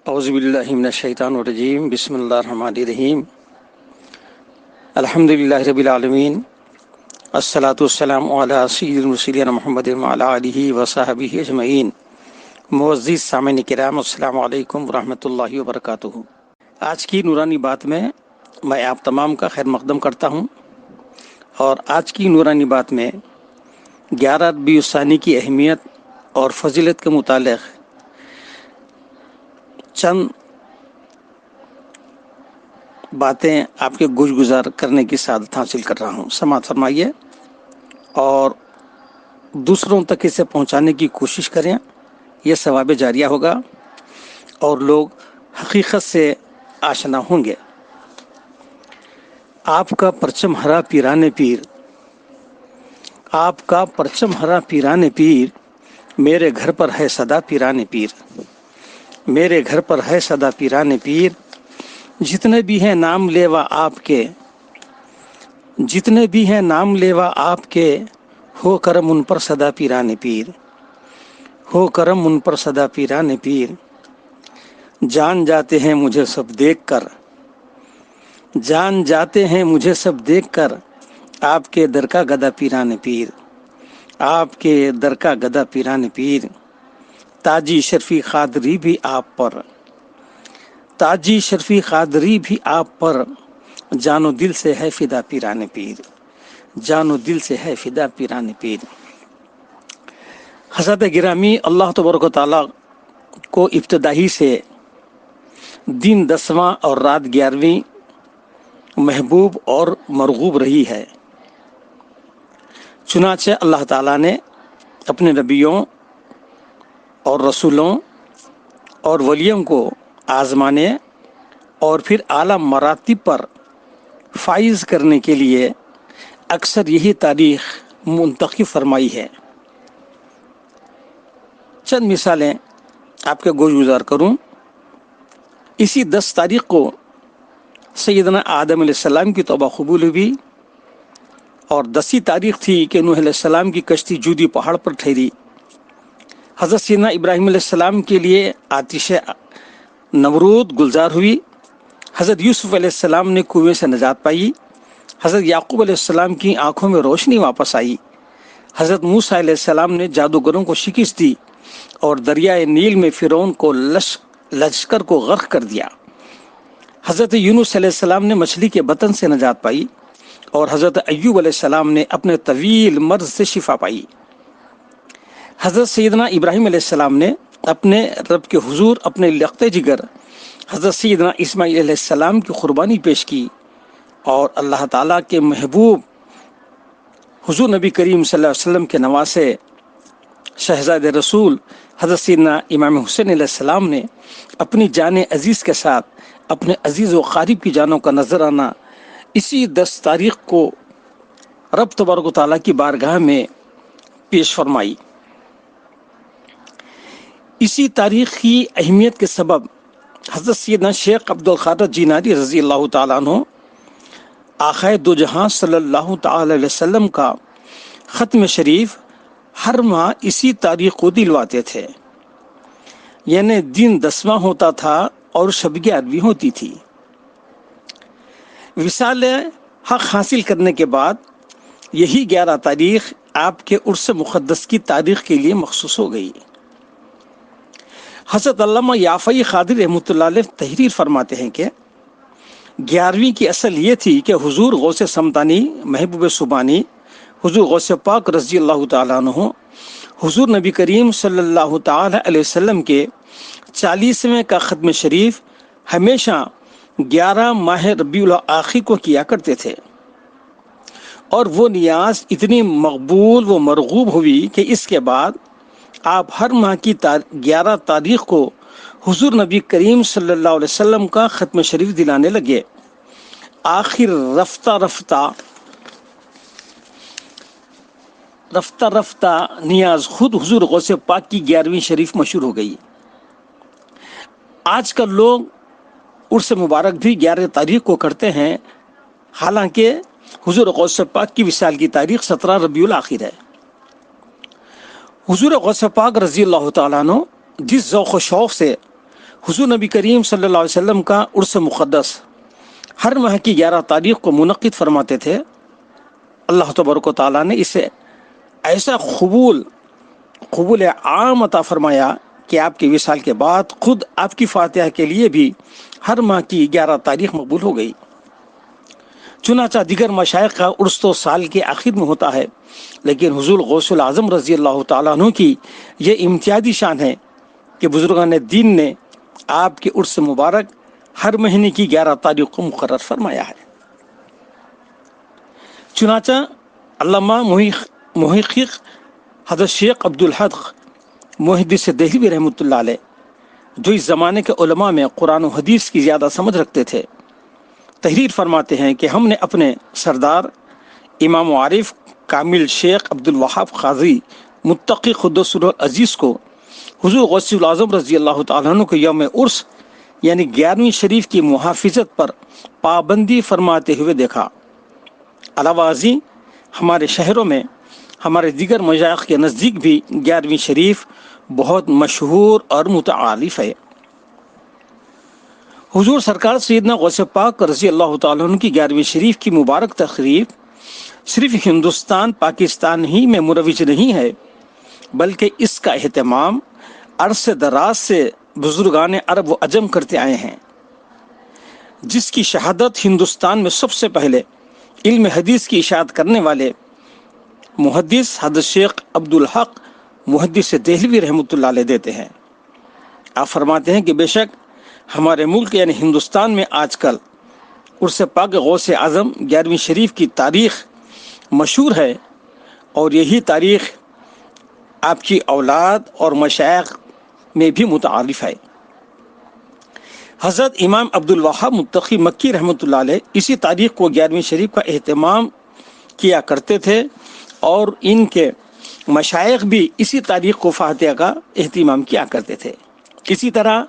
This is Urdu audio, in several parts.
اعوذ باللہ من الشیطان الرجیم بسم اللہ الرحمن الرحیم الحمدللہ رب العالمین الصلاۃ والسلام علی سید المرسلین محمد وعلی آلہ وصحبہ اجمعین۔ معزز سامعین کرام، السلام علیکم ورحمۃ اللہ وبرکاتہ۔ آج کی نورانی بات میں آپ تمام کا خیر مقدم کرتا ہوں، اور آج کی نورانی بات میں 11 ربیع الثانی کی اہمیت اور فضیلت کے متعلق چند باتیں آپ کے گوش گزار کرنے کی سعادت حاصل کر رہا ہوں۔ سماعت فرمائیے اور دوسروں تک اسے پہنچانے کی کوشش کریں، یہ ثواب جاریہ ہوگا اور لوگ حقیقت سے آشنا ہوں گے۔ آپ کا پرچم ہرا پیران پیر، آپ کا پرچم ہرا پیران پیر، میرے گھر پر ہے صدا پیران پیر، میرے گھر پر ہے صدا پیران پیر، جتنے بھی ہیں نام لیوا آپ کے، جتنے بھی ہیں نام لیوا آپ کے، ہو کرم ان پر صدا پیران پیر، ہو کرم ان پر صدا پیران پیر، جان جاتے ہیں مجھے سب دیکھ کر، جان جاتے ہیں مجھے سب دیکھ کر، آپ کے در کا گدا پیران پیر، آپ کے در کا گدا پیران پیر، تاجی شرفی قادری بھی آپ پر، تاجی شرفی قادری بھی آپ پر، جان و دل سے ہے فدا پیران پیر، جان و دل سے ہے فدا پیران پیر۔ حضرت گرامی، اللہ تبارک و تعالیٰ کو ابتدائی سے دن 10واں اور رات 11ویں محبوب اور مرغوب رہی ہے، چنانچہ اللہ تعالیٰ نے اپنے نبیوں اور رسولوں اور ولیوں کو آزمانے اور پھر اعلیٰ مراتب پر فائز کرنے کے لیے اکثر یہی تاریخ منتخب فرمائی ہے۔ چند مثالیں آپ کے گوش گزار کروں۔ اسی 10 تاریخ کو سیدنا آدم علیہ السلام کی توبہ قبول ہوئی، اور 10 تاریخ تھی کہ نوح علیہ السلام کی کشتی جودی پہاڑ پر ٹھہری۔ حضرت سیدنا ابراہیم علیہ السلام کے لیے آتش نمرود گلزار ہوئی، حضرت یوسف علیہ السلام نے کنویں سے نجات پائی، حضرت یعقوب علیہ السلام کی آنکھوں میں روشنی واپس آئی، حضرت موسیٰ علیہ السلام نے جادوگروں کو شکست دی اور دریائے نیل میں فرعون کو لشکر کو غرق کر دیا، حضرت یونس علیہ السلام نے مچھلی کے بطن سے نجات پائی، اور حضرت ایوب علیہ السلام نے اپنے طویل مرض سے شفا پائی۔ حضرت سیدنا ابراہیم علیہ السلام نے اپنے رب کے حضور اپنے لخت جگر حضرت سیدنا اسماعیل علیہ السلام کی قربانی پیش کی، اور اللہ تعالیٰ کے محبوب حضور نبی کریم صلی اللہ علیہ وسلم کے نواسے شہزاد رسول حضرت سیدنا امام حسین علیہ السلام نے اپنی جان عزیز کے ساتھ اپنے عزیز و قریب کی جانوں کا نذرانہ اسی 10 تاریخ کو رب تبارک و تعالیٰ کی بارگاہ میں پیش فرمائی۔ اسی تاریخ کی اہمیت کے سبب حضرت سیدنا شیخ عبدالقادر جیلانی رضی اللہ تعالیٰ عنہ آقائے دو جہاں صلی اللہ تعالی علیہ وسلم کا ختم شریف ہر ماہ اسی تاریخ کو دلواتے تھے، یعنی دن 10واں ہوتا تھا اور شب 11ویں ہوتی تھی۔ وصال حق حاصل کرنے کے بعد یہی 11 تاریخ آپ کے عرس مقدس کی تاریخ کے لیے مخصوص ہو گئی۔ حضرت علامہ یافعی قادری رحمۃ اللہ علیہ تحریر فرماتے ہیں کہ 11ویں کی اصل یہ تھی کہ حضور غوث سمدانی محبوب سبحانی حضور غوث پاک رضی اللہ تعالیٰ عنہ حضور نبی کریم صلی اللہ تعالی علیہ وسلم کے 40ویں کا ختم شریف ہمیشہ 11 ماہ ربیع الاخر کو کیا کرتے تھے، اور وہ نیاز اتنی مقبول و مرغوب ہوئی کہ اس کے بعد آپ ہر ماہ کی 11 تاریخ کو حضور نبی کریم صلی اللہ علیہ وسلم کا ختم شریف دلانے لگے۔ آخر رفتہ رفتہ نیاز خود حضور غوث پاک کی 11ویں شریف مشہور ہو گئی۔ آج کل لوگ عرس مبارک بھی 11 تاریخ کو کرتے ہیں، حالانکہ حضور غوث پاک کی وصال کی تاریخ 17 ربیع الاخر ہے۔ حضور غوث پاک رضی اللہ تعالیٰ عنہ جس ذوق و شوق سے حضور نبی کریم صلی اللہ علیہ وسلم کا عرس مقدس ہر ماہ کی 11 تاریخ کو منعقد فرماتے تھے۔ اللہ تبارک و تعالیٰ نے اسے ایسا قبول عام عطا فرمایا کہ آپ کے وصال کے بعد خود آپ کی فاتحہ کے لیے بھی ہر ماہ کی 11 تاریخ مقبول ہو گئی۔ چنانچہ دیگر مشائخ کا عرس تو سال کے آخر میں ہوتا ہے، لیکن حضور غوث العظم رضی اللہ تعالیٰ عنہ کی یہ امتیازی شان ہے کہ بزرگان دین نے آپ کے عرس مبارک ہر مہینے کی 11 تاریخ کو مقرر فرمایا ہے۔ چنانچہ علامہ محقق حضرت شیخ عبدالحق محدث دہلوی رحمۃ اللہ علیہ، جو اس زمانے کے علماء میں قرآن و حدیث کی زیادہ سمجھ رکھتے تھے، تحریر فرماتے ہیں کہ ہم نے اپنے سردار امام عارف کامل شیخ عبدالوہاب قاضی متقی قدس العزیز کو حضور غوث العظم رضی اللہ تعالیٰ عنہ کو یوم عرس یعنی 11ویں شریف کی محافظت پر پابندی فرماتے ہوئے دیکھا۔ علاوہ ازیں ہمارے شہروں میں ہمارے دیگر مشائخ کے نزدیک بھی 11ویں شریف بہت مشہور اور متعارف ہے۔ حضور سرکار سیدنا غوث پاک رضی اللہ تعالیٰ عنہ کی 11ویں شریف کی مبارک تقریب صرف ہندوستان پاکستان ہی میں مروج نہیں ہے، بلکہ اس کا اہتمام عرصے دراز سے بزرگان عرب و عجم کرتے آئے ہیں، جس کی شہادت ہندوستان میں سب سے پہلے علم حدیث کی اشاعت کرنے والے محدث حضرت شیخ عبدالحق محدث دہلوی رحمۃ اللہ علیہ دیتے ہیں۔ آپ فرماتے ہیں کہ بے شک ہمارے ملک یعنی ہندوستان میں آج کل عرس پاک غوث اعظم 11ویں شریف کی تاریخ مشہور ہے، اور یہی تاریخ آپ کی اولاد اور مشائخ میں بھی متعارف ہے۔ حضرت امام عبدالوہاب متقی مکی رحمۃ اللہ علیہ اسی تاریخ کو 11ویں شریف کا اہتمام کیا کرتے تھے، اور ان کے مشائخ بھی اسی تاریخ کو فاتحہ کا اہتمام کیا کرتے تھے۔ اسی طرح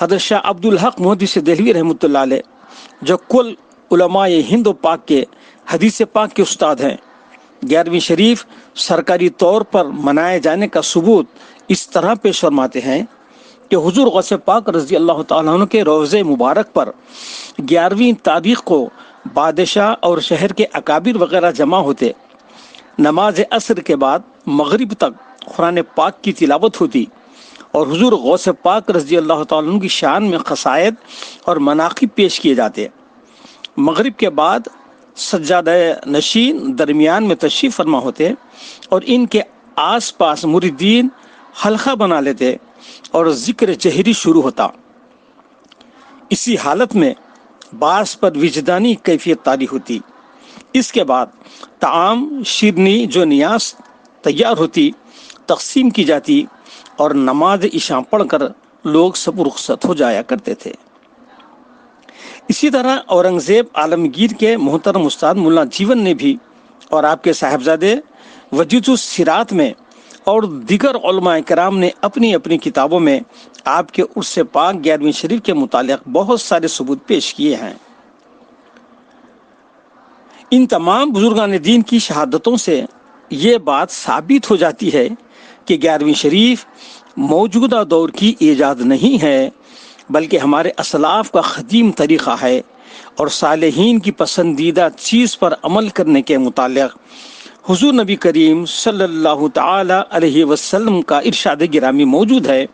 حضرت شاہ عبدالحق محدث دہلوی رحمۃ اللہ علیہ، جو کل علماء ہند و پاک کے حدیث پاک کے استاد ہیں، 11ویں شریف سرکاری طور پر منائے جانے کا ثبوت اس طرح پیش فرماتے ہیں کہ حضور غوث پاک رضی اللہ تعالیٰ عنہ کے روضے مبارک پر 11ویں تاریخ کو بادشاہ اور شہر کے اکابر وغیرہ جمع ہوتے، نماز عصر کے بعد مغرب تک قرآن پاک کی تلاوت ہوتی، اور حضور غوث پاک رضی اللہ تعالیٰ عنہ کی شان میں قصائد اور مناقب پیش کیے جاتے۔ مغرب کے بعد سجادہ نشین درمیان میں تشریف فرما ہوتے، اور ان کے آس پاس مریدین حلقہ بنا لیتے اور ذکر جہری شروع ہوتا۔ اسی حالت میں بعض پر وجدانی کیفیت طاری ہوتی۔ اس کے بعد طعام شیرنی جو نیاز تیار ہوتی تقسیم کی جاتی، اور نماز عشاء پڑھ کر لوگ سب رخصت ہو جایا کرتے تھے۔ اسی طرح اورنگزیب عالمگیر کے محترم استاد ملا جیون نے بھی، اور آپ کے صاحبزادے وجید الصراط میں، اور دیگر علماء کرام نے اپنی اپنی کتابوں میں آپ کے عرس پاک 11ویں شریف کے متعلق بہت سارے ثبوت پیش کیے ہیں۔ ان تمام بزرگان دین کی شہادتوں سے یہ بات ثابت ہو جاتی ہے کہ 11ویں شریف موجودہ دور کی ایجاد نہیں ہے، بلکہ ہمارے اسلاف کا قدیم طریقہ ہے، اور صالحین کی پسندیدہ چیز پر عمل کرنے کے متعلق حضور نبی کریم صلی اللہ تعالی علیہ وسلم کا ارشاد گرامی موجود ہے،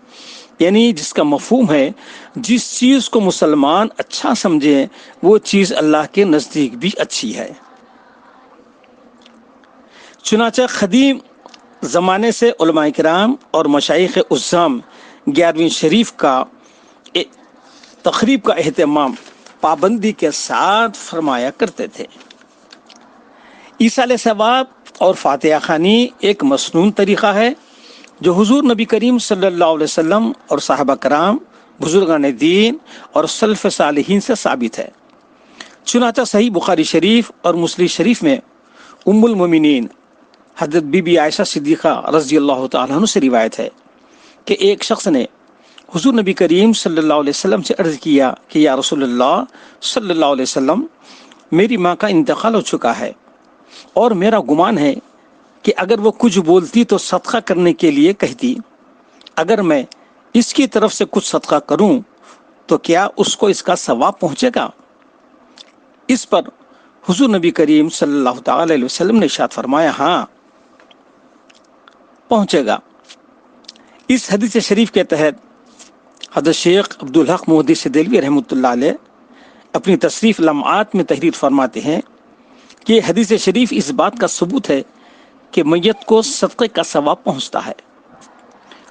یعنی جس کا مفہوم ہے جس چیز کو مسلمان اچھا سمجھے وہ چیز اللہ کے نزدیک بھی اچھی ہے۔ چنانچہ قدیم زمانے سے علماء کرام اور مشائخ عظام 11ویں شریف کا تقریب کا اہتمام پابندی کے ساتھ فرمایا کرتے تھے۔ ایصال ثواب اور فاتحہ خوانی ایک مسنون طریقہ ہے جو حضور نبی کریم صلی اللہ علیہ وسلم اور صحابہ کرام، بزرگان دین اور سلف صالحین سے ثابت ہے۔ چنانچہ صحیح بخاری شریف اور مسلم شریف میں ام المومنین حضرت بی بی عائشہ صدیقہ رضی اللہ تعالیٰ عنہ سے روایت ہے کہ ایک شخص نے حضور نبی کریم صلی اللہ علیہ وسلم سے عرض کیا کہ یا رسول اللہ صلی اللہ علیہ وسلم، میری ماں کا انتقال ہو چکا ہے، اور میرا گمان ہے کہ اگر وہ کچھ بولتی تو صدقہ کرنے کے لیے کہتی، اگر میں اس کی طرف سے کچھ صدقہ کروں تو کیا اس کو اس کا ثواب پہنچے گا؟ اس پر حضور نبی کریم صلی اللہ تعالی علیہ وسلم نے ارشاد فرمایا ہاں پہنچے گا۔ اس حدیث شریف کے تحت حضرت شیخ عبدالحق محدث دہلوی رحمۃ اللہ علیہ اپنی تصریف لمعات میں تحریر فرماتے ہیں کہ حدیث شریف اس بات کا ثبوت ہے کہ میت کو صدقے کا ثواب پہنچتا ہے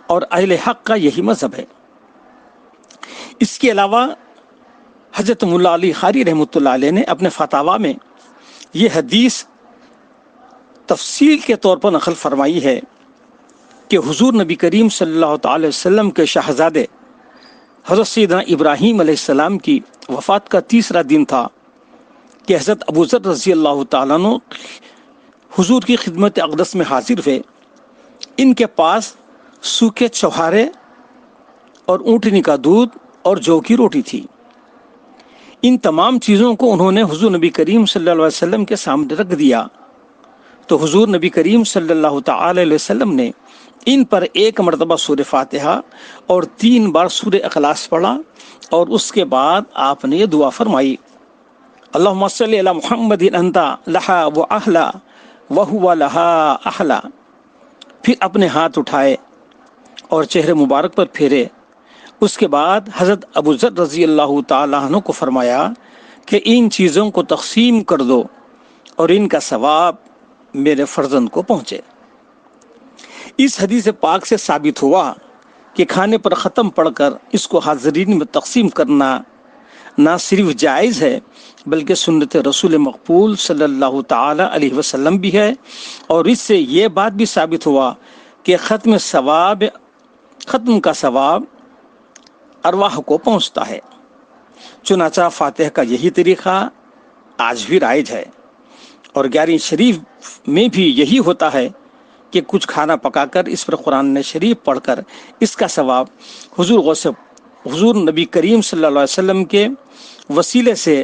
اور اہل حق کا یہی مذہب ہے۔ اس کے علاوہ حضرت مولا علی قاری رحمۃ اللہ علیہ نے اپنے فتاوی میں یہ حدیث تفصیل کے طور پر نقل فرمائی ہے کہ حضور نبی کریم صلی اللہ تعالی وسلم کے شہزادے حضرت سیدنا ابراہیم علیہ السلام کی وفات کا تیسرا دن تھا کہ حضرت ابو ذر رضی اللہ تعالیٰ عنہ حضور کی خدمت اقدس میں حاضر ہوئے۔ ان کے پاس سوکھے چوہارے اور اونٹنی کا دودھ اور جو کی روٹی تھی۔ ان تمام چیزوں کو انہوں نے حضور نبی کریم صلی اللہ علیہ وسلم کے سامنے رکھ دیا تو حضور نبی کریم صلی اللہ تعالی علیہ وسلم نے ان پر ایک مرتبہ سورہ فاتحہ اور 3 بار سورہ اخلاص پڑھا اور اس کے بعد آپ نے یہ دعا فرمائی، اللہم صلی علی محمد انت لہا و اہلا وہو لہا اہلا۔ پھر اپنے ہاتھ اٹھائے اور چہرے مبارک پر پھیرے۔ اس کے بعد حضرت ابو ذر رضی اللہ تعالیٰ عنہ کو فرمایا کہ ان چیزوں کو تقسیم کر دو اور ان کا ثواب میرے فرزند کو پہنچے۔ اس حدیث پاک سے ثابت ہوا کہ کھانے پر ختم پڑھ کر اس کو حاضرین میں تقسیم کرنا نہ صرف جائز ہے بلکہ سنت رسول مقبول صلی اللہ تعالی علیہ وسلم بھی ہے، اور اس سے یہ بات بھی ثابت ہوا کہ ختم کا ثواب ارواح کو پہنچتا ہے۔ چنانچہ فاتح کا یہی طریقہ آج بھی رائج ہے، اور 11ویں شریف میں بھی یہی ہوتا ہے کہ کچھ کھانا پکا کر اس پر قرآن شریف پڑھ کر اس کا ثواب حضور نبی کریم صلی اللہ علیہ وسلم کے وسیلے سے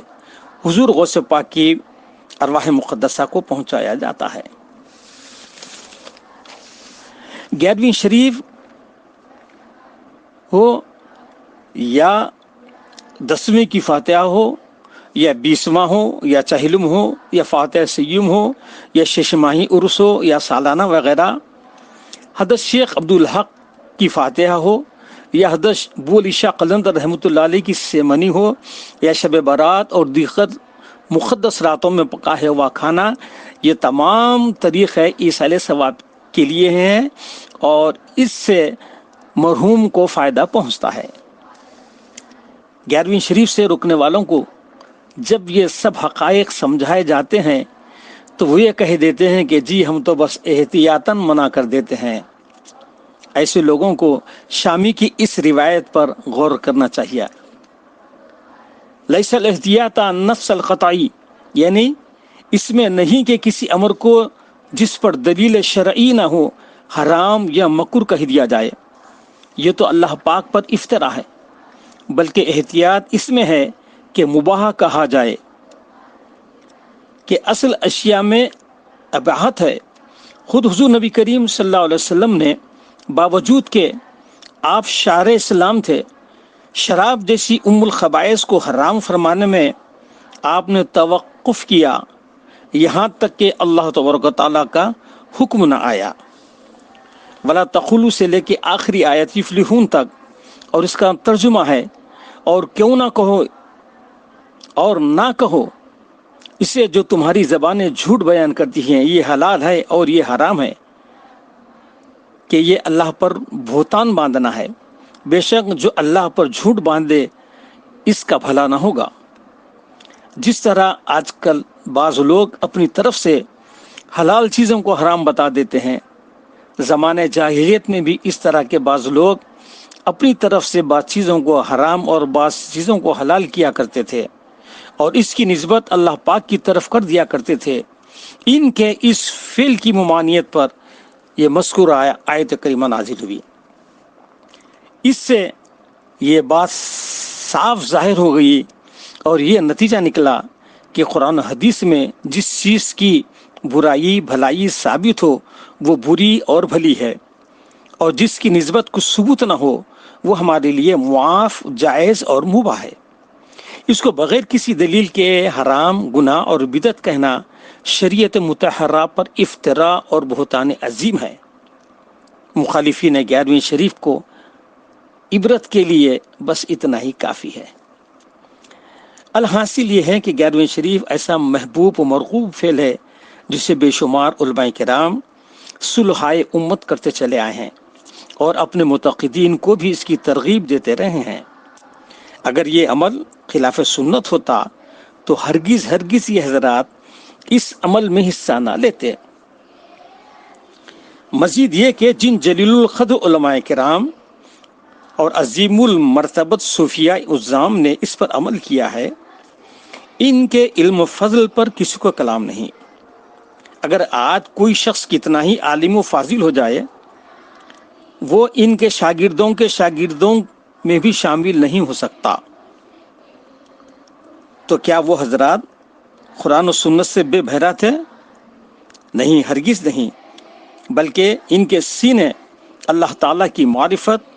حضور غوث پاک کی ارواح مقدسہ کو پہنچایا جاتا ہے۔ 11ویں شریف ہو یا 10ویں کی فاتحہ ہو یا 20واں ہو یا چہلم ہو یا فاتح سیم ہو یا شش ماہی عرس ہو یا سالانہ وغیرہ، حضرت شیخ عبدالحق کی فاتحہ ہو یا حضرت بو علی شاہ قلندر رحمۃ اللہ علیہ کی سیمنی ہو یا شب برات اور دیگر مقدس راتوں میں پکا ہوا کھانا، یہ تمام طریقے ایصال ثواب کے لیے ہیں اور اس سے مرحوم کو فائدہ پہنچتا ہے۔ 11ویں شریف سے رکنے والوں کو جب یہ سب حقائق سمجھائے جاتے ہیں تو وہ یہ کہہ دیتے ہیں کہ جی ہم تو بس احتیاطاً منع کر دیتے ہیں۔ ایسے لوگوں کو شامی کی اس روایت پر غور کرنا چاہیے، لیس الاحتیاط نفس القطعی، یعنی اس میں نہیں کہ کسی امر کو جس پر دلیل شرعی نہ ہو حرام یا مکروہ کہہ دیا جائے، یہ تو اللہ پاک پر افطرا ہے، بلکہ احتیاط اس میں ہے کہ مباح کہا جائے، کہ اصل اشیاء میں اباحت ہے۔ خود حضور نبی کریم صلی اللہ علیہ وسلم نے باوجود کہ آپ شارع اسلام تھے، شراب جیسی ام الخبائث کو حرام فرمانے میں آپ نے توقف کیا، یہاں تک کہ اللہ تبارک و تعالیٰ کا حکم نہ آیا۔ ولا تقولوا سے لے کے آخری آیت یفلحون تک، اور اس کا ترجمہ ہے اور کیوں نہ کہو اور نہ کہو اسے جو تمہاری زبانیں جھوٹ بیان کرتی ہیں، یہ حلال ہے اور یہ حرام ہے، کہ یہ اللہ پر بہتان باندھنا ہے۔ بے شک جو اللہ پر جھوٹ باندھے اس کا بھلا نہ ہوگا۔ جس طرح آج کل بعض لوگ اپنی طرف سے حلال چیزوں کو حرام بتا دیتے ہیں، زمانے جاہلیت میں بھی اس طرح کے بعض لوگ اپنی طرف سے بعض چیزوں کو حرام اور بعض چیزوں کو حلال کیا کرتے تھے اور اس کی نسبت اللہ پاک کی طرف کر دیا کرتے تھے۔ ان کے اس فعل کی ممانعت پر یہ مذکورہ آیت کریمہ نازل ہوئی۔ اس سے یہ بات صاف ظاہر ہو گئی اور یہ نتیجہ نکلا کہ قرآن و حدیث میں جس چیز کی برائی بھلائی ثابت ہو وہ بری اور بھلی ہے، اور جس کی نسبت کچھ ثبوت نہ ہو وہ ہمارے لیے معاف، جائز اور مباح ہے۔ اس کو بغیر کسی دلیل کے حرام، گناہ اور بدعت کہنا شریعت مطہرہ پر افتراء اور بہتان عظیم ہے۔ مخالفین 11ویں شریف کو عبرت کے لیے بس اتنا ہی کافی ہے۔ الحاصل یہ ہے کہ 11ویں شریف ایسا محبوب و مرغوب فعل ہے جسے بے شمار علماء کرام صلحائے امت کرتے چلے آئے ہیں اور اپنے معتقدین کو بھی اس کی ترغیب دیتے رہے ہیں۔ اگر یہ عمل خلاف سنت ہوتا تو ہرگز یہ حضرات اس عمل میں حصہ نہ لیتے۔ مزید یہ کہ جن جلیل القدر علماء کرام اور عظیم المرتبت صوفیاء عظام نے اس پر عمل کیا ہے، ان کے علم و فضل پر کسی کو کلام نہیں۔ اگر آج کوئی شخص کتنا ہی عالم و فاضل ہو جائے، وہ ان کے شاگردوں میں بھی شامل نہیں ہو سکتا، تو کیا وہ حضرات قرآن و سنت سے بے بہرا تھے؟ نہیں، ہرگز نہیں، بلکہ ان کے سینے اللہ تعالیٰ کی معرفت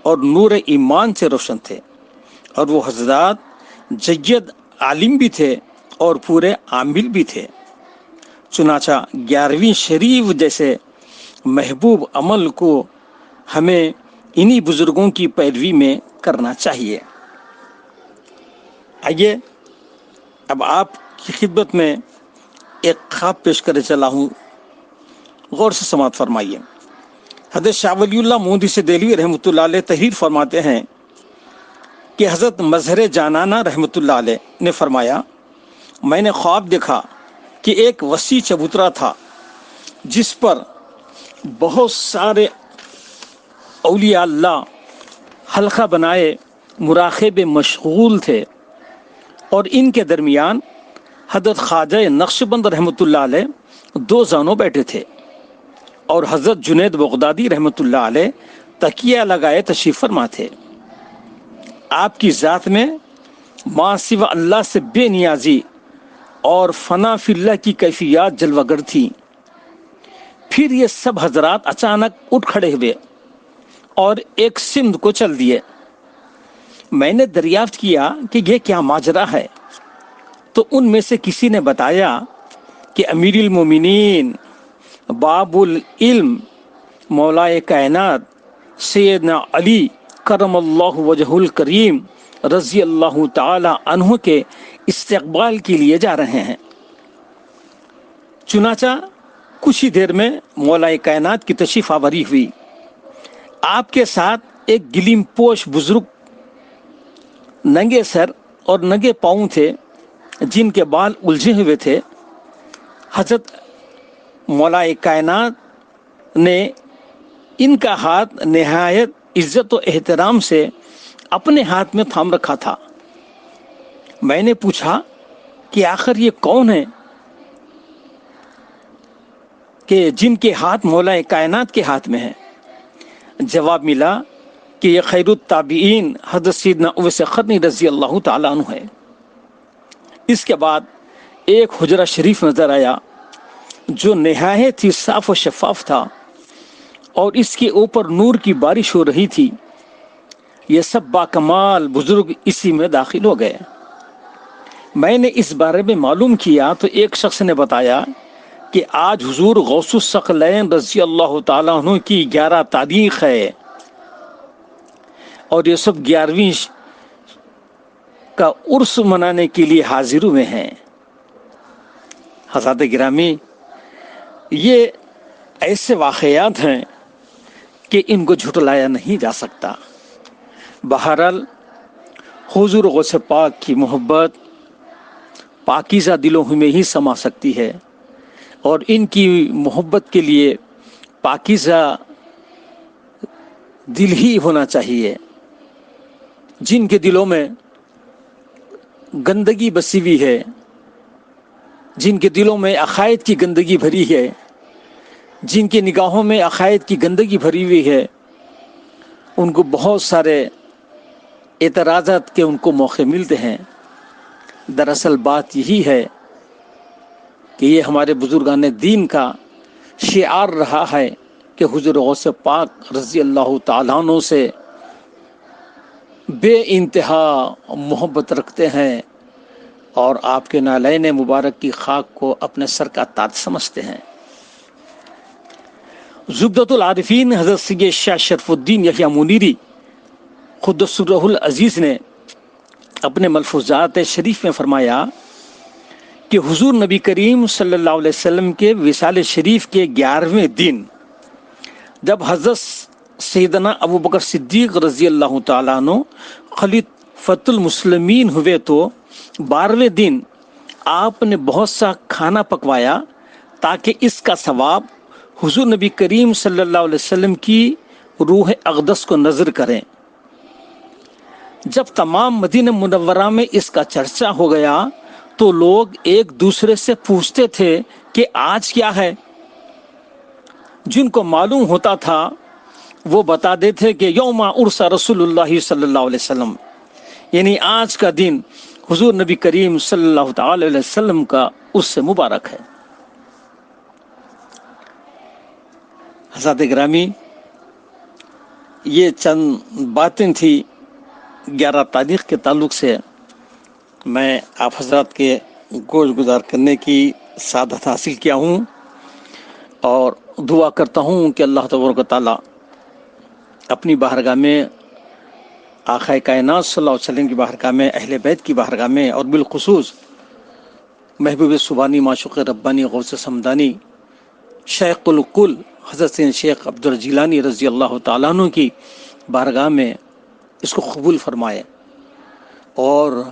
اور نور ایمان سے روشن تھے، اور وہ حضرات جید عالم بھی تھے اور پورے عامل بھی تھے۔ چنانچہ 11ویں شریف جیسے محبوب عمل کو ہمیں انہی بزرگوں کی پیروی میں کرنا چاہیے۔ آئیے اب آپ کی خدمت میں ایک خواب پیش کرے چلا ہوں، غور سے سماعت فرمائیے۔ حضرت شاہ ولی اللہ مودودی سے دہلوی رحمۃ اللہ علیہ تحریر فرماتے ہیں کہ حضرت مظہر جانانہ رحمۃ اللہ علیہ نے فرمایا، میں نے خواب دیکھا کہ ایک وسیع چبوترا تھا جس پر بہت سارے اولیاء اللہ حلقہ بنائے مراقبے مشغول تھے، اور ان کے درمیان حضرت خواجہ نقشبند رحمۃ اللہ علیہ دو زانوں بیٹھے تھے، اور حضرت جنید بغدادی رحمۃ اللہ علیہ تکیہ لگائے تشریف فرما تھے۔ آپ کی ذات میں ما سوا اللہ سے بے نیازی اور فنا فی اللہ کی کیفیات جلوہ گر تھی۔ پھر یہ سب حضرات اچانک اٹھ کھڑے ہوئے اور ایک سمت کو چل دیے۔ میں نے دریافت کیا کہ یہ کیا ماجرا ہے، تو ان میں سے کسی نے بتایا کہ امیر المومنین باب العلم مولائے کائنات سیدنا علی کرم اللہ وجہ الکریم رضی اللہ تعالی عنہ کے استقبال کے لیے جا رہے ہیں۔ چنانچہ کچھ ہی دیر میں مولائے کائنات کی تشریف آوری ہوئی۔ آپ کے ساتھ ایک گلیم پوش بزرگ ننگے سر اور ننگے پاؤں تھے، جن کے بال الجھے ہوئے تھے۔ حضرت مولائے کائنات نے ان کا ہاتھ نہایت عزت و احترام سے اپنے ہاتھ میں تھام رکھا تھا۔ میں نے پوچھا کہ آخر یہ کون ہے کہ جن کے ہاتھ مولائے کائنات کے ہاتھ میں ہے؟ جواب ملا کہ یہ خیر التابعین حضرت سیدنا اویس قرنی رضی اللہ تعالیٰ عنہ ہے۔ اس کے بعد ایک حجرہ شریف نظر آیا جو نہایت ہی صاف و شفاف تھا، اور اس کے اوپر نور کی بارش ہو رہی تھی۔ یہ سب باکمال بزرگ اسی میں داخل ہو گئے۔ میں نے اس بارے میں معلوم کیا تو ایک شخص نے بتایا کہ آج حضور غوث الثقلین رضی اللہ تعالیٰ عنہ کی 11 تاریخ ہے، اور یہ سب 11ویں کا عرس منانے کے لیے حاضر ہوئے ہیں۔ حضرات گرامی، یہ ایسے واقعات ہیں کہ ان کو جھٹلایا نہیں جا سکتا۔ بہرحال حضور غوث پاک کی محبت پاکیزہ دلوں میں ہی سما سکتی ہے، اور ان کی محبت کے لیے پاکیزہ دل ہی ہونا چاہیے۔ جن کے دلوں میں گندگی بسی ہوئی ہے، جن کے دلوں میں عقائد کی گندگی بھری ہے، جن کی نگاہوں میں عقائد کی گندگی بھری ہوئی ہے، ان کو بہت سارے اعتراضات کے ان کو موقع ملتے ہیں۔ دراصل بات یہی ہے کہ یہ ہمارے بزرگان دین کا شعار رہا ہے کہ حضور غوث پاک رضی اللہ تعالیٰ عنہ سے بے انتہا محبت رکھتے ہیں اور آپ کے نالین مبارک کی خاک کو اپنے سر کا تاج سمجھتے ہیں۔ زبدۃ العارفین حضرت سید شاہ شرف الدین یحییٰ منیری قدس سرہ العزیز نے اپنے ملفوظات شریف میں فرمایا کہ حضور نبی کریم صلی اللہ علیہ وسلم کے وصال شریف کے 11ویں دن جب حضرت سیدنا ابو بکر صدیق رضی اللہ تعالیٰ عنہ خلیفۃ المسلمین ہوئے تو 12ویں دن آپ نے بہت سا کھانا پکوایا تاکہ اس کا ثواب حضور نبی کریم صلی اللہ علیہ وسلم کی روح اقدس کو نظر کریں۔ جب تمام مدینہ منورہ میں اس کا چرچا ہو گیا تو لوگ ایک دوسرے سے پوچھتے تھے کہ آج کیا ہے۔ جن کو معلوم ہوتا تھا وہ بتا دیتے کہ یوم عرس رسول اللہ صلی اللہ علیہ وسلم، یعنی آج کا دن حضور نبی کریم صلی اللہ تعالی علیہ وسلم کا اس سے مبارک ہے۔ حضرات گرامی، یہ چند باتیں تھی 11 تاریخ کے تعلق سے میں آپ حضرات کے گوش گزار کرنے کی سعادت حاصل کیا ہوں، اور دعا کرتا ہوں کہ اللہ تبارک و تعالی اپنی بارگاہ میں، آقا کائنات صلی اللہ علیہ وسلم کی بارگاہ میں، اہل بیت کی بارگاہ میں، اور بالخصوص محبوب سبحانی معشوق ربانی غوث سمدانی شیخ الکل حضرت شیخ عبدالجیلانی رضی اللہ تعالیٰ عنہ کی بارگاہ میں اس کو قبول فرمائے، اور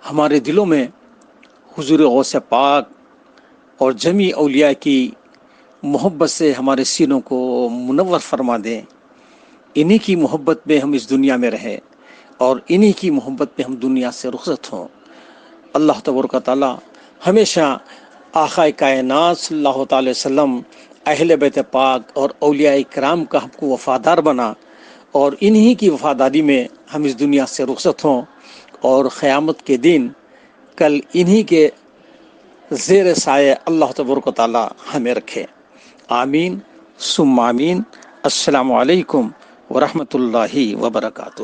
ہمارے دلوں میں حضور غوث پاک اور جمیع اولیاء کی محبت سے ہمارے سینوں کو منور فرما دیں۔ انہی کی محبت میں ہم اس دنیا میں رہیں اور انہی کی محبت میں ہم دنیا سے رخصت ہوں۔ اللہ تبارک و تعالی ہمیشہ آقا کائنات صلی اللہ تعالی وسلم، اہل بیت پاک اور اولیاء کرام کا ہم کو وفادار بنا، اور انہی کی وفاداری میں ہم اس دنیا سے رخصت ہوں، اور قیامت کے دن کل انہی کے زیر سایہ اللہ تبارک و تعالی ہمیں رکھے۔ آمین ثم آمین۔ السلام علیکم ورحمۃ اللہ وبرکاتہ۔